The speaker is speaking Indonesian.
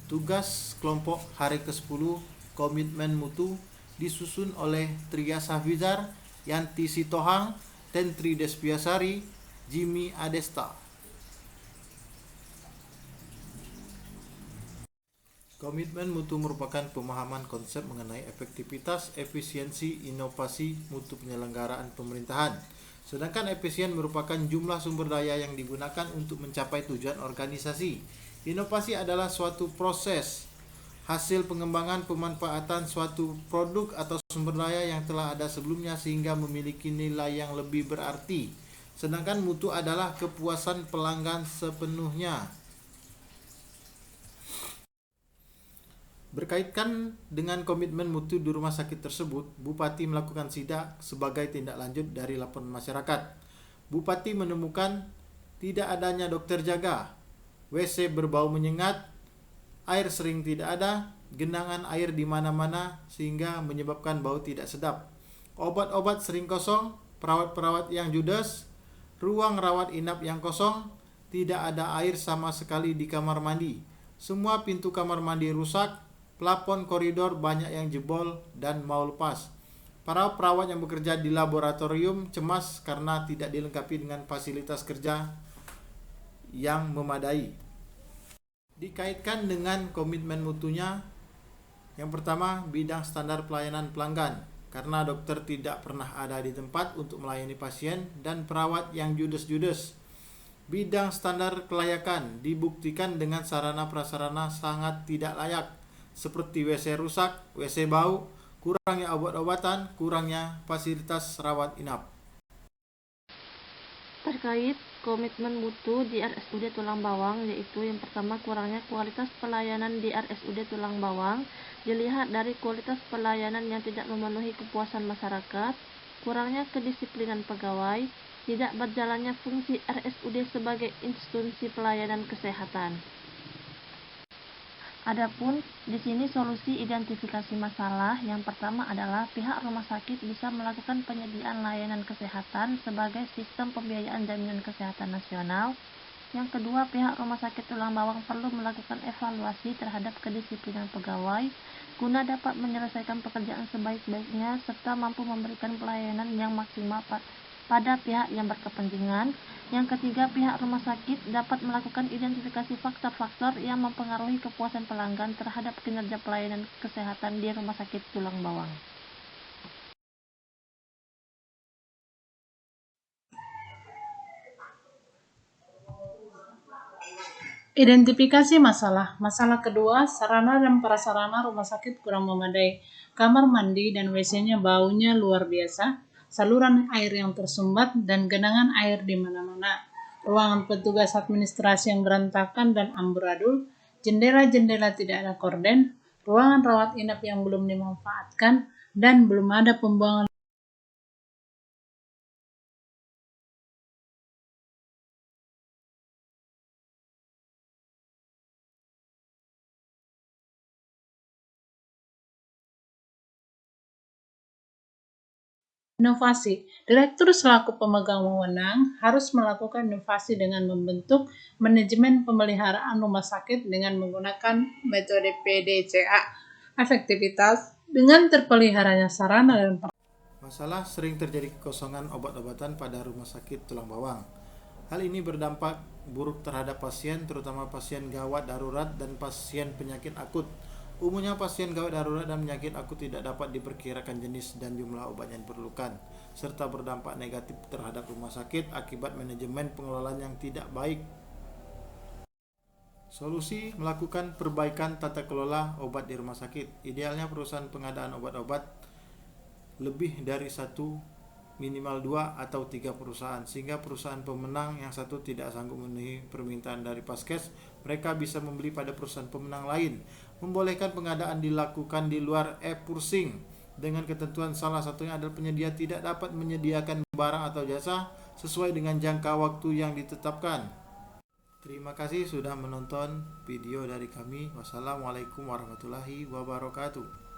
Tugas kelompok hari ke-10 Komitmen Mutu disusun oleh Tria Sahvizar, Yanti Sitohang, Tentri Despiasari, Jimmy Adesta. Komitmen mutu merupakan pemahaman konsep mengenai efektivitas, efisiensi, inovasi mutu penyelenggaraan pemerintahan. Sedangkan efisien merupakan jumlah sumber daya yang digunakan untuk mencapai tujuan organisasi. Inovasi adalah suatu proses, hasil pengembangan pemanfaatan suatu produk atau sumber daya yang telah ada sebelumnya sehingga memiliki nilai yang lebih berarti. Sedangkan mutu adalah kepuasan pelanggan sepenuhnya. Berkaitan dengan komitmen mutu di rumah sakit tersebut, Bupati melakukan sidak sebagai tindak lanjut dari laporan masyarakat. Bupati menemukan tidak adanya dokter jaga, WC berbau menyengat, air sering tidak ada, genangan air di mana-mana sehingga menyebabkan bau tidak sedap. Obat-obat sering kosong, perawat-perawat yang judes, ruang rawat inap yang kosong, tidak ada air sama sekali di kamar mandi. Semua pintu kamar mandi rusak, plafon koridor banyak yang jebol dan mau lepas. Para perawat yang bekerja di laboratorium cemas karena tidak dilengkapi dengan fasilitas kerja yang memadai. Dikaitkan dengan komitmen mutunya, yang pertama, bidang standar pelayanan pelanggan. Karena dokter tidak pernah ada di tempat untuk melayani pasien dan perawat yang judes-judes. Bidang standar kelayakan dibuktikan dengan sarana prasarana sangat tidak layak, seperti WC rusak, WC bau, kurangnya obat-obatan, kurangnya fasilitas rawat inap. Terkait komitmen mutu di RSUD Tulang Bawang, yaitu yang pertama, kurangnya kualitas pelayanan di RSUD Tulang Bawang dilihat dari kualitas pelayanan yang tidak memenuhi kepuasan masyarakat, kurangnya kedisiplinan pegawai, tidak berjalannya fungsi RSUD sebagai institusi pelayanan kesehatan. Adapun di sini solusi identifikasi masalah, yang pertama adalah pihak rumah sakit bisa melakukan penyediaan layanan kesehatan sebagai sistem pembiayaan jaminan kesehatan nasional. Yang kedua, pihak rumah sakit Tulang Bawang perlu melakukan evaluasi terhadap kedisiplinan pegawai guna dapat menyelesaikan pekerjaan sebaik-baiknya serta mampu memberikan pelayanan yang maksimal pada pihak yang berkepentingan. Yang ketiga, pihak rumah sakit dapat melakukan identifikasi faktor-faktor yang mempengaruhi kepuasan pelanggan terhadap kinerja pelayanan kesehatan di rumah sakit Tulang Bawang. Identifikasi masalah. Masalah kedua, sarana dan prasarana rumah sakit kurang memadai. Kamar mandi dan WC-nya baunya luar biasa, saluran air yang tersumbat, dan genangan air di mana-mana. Ruangan petugas administrasi yang berantakan dan amburadul, jendela-jendela tidak ada korden, ruangan rawat inap yang belum dimanfaatkan, dan belum ada pembuangan inovasi. Direktur selaku pemegang wewenang harus melakukan inovasi dengan membentuk manajemen pemeliharaan rumah sakit dengan menggunakan metode PDCA. Efektivitas dengan terpeliharanya sarana dan Masalah sering terjadi kekosongan obat-obatan pada rumah sakit Tulang Bawang. Hal ini berdampak buruk terhadap pasien, terutama pasien gawat darurat dan pasien penyakit akut. Umumnya pasien gawat darurat dan penyakit akut tidak dapat diperkirakan jenis dan jumlah obat yang diperlukan, serta berdampak negatif terhadap rumah sakit akibat manajemen pengelolaan yang tidak baik. Solusi: melakukan perbaikan tata kelola obat di rumah sakit. Idealnya perusahaan pengadaan obat-obat lebih dari satu, minimal 2 atau 3 perusahaan, sehingga perusahaan pemenang yang satu tidak sanggup memenuhi permintaan dari Paskes, mereka bisa membeli pada perusahaan pemenang lain. Membolehkan pengadaan dilakukan di luar e-pursing dengan ketentuan salah satunya adalah penyedia tidak dapat menyediakan barang atau jasa sesuai dengan jangka waktu yang ditetapkan. Terima kasih sudah menonton video dari kami. Wassalamualaikum warahmatullahi wabarakatuh.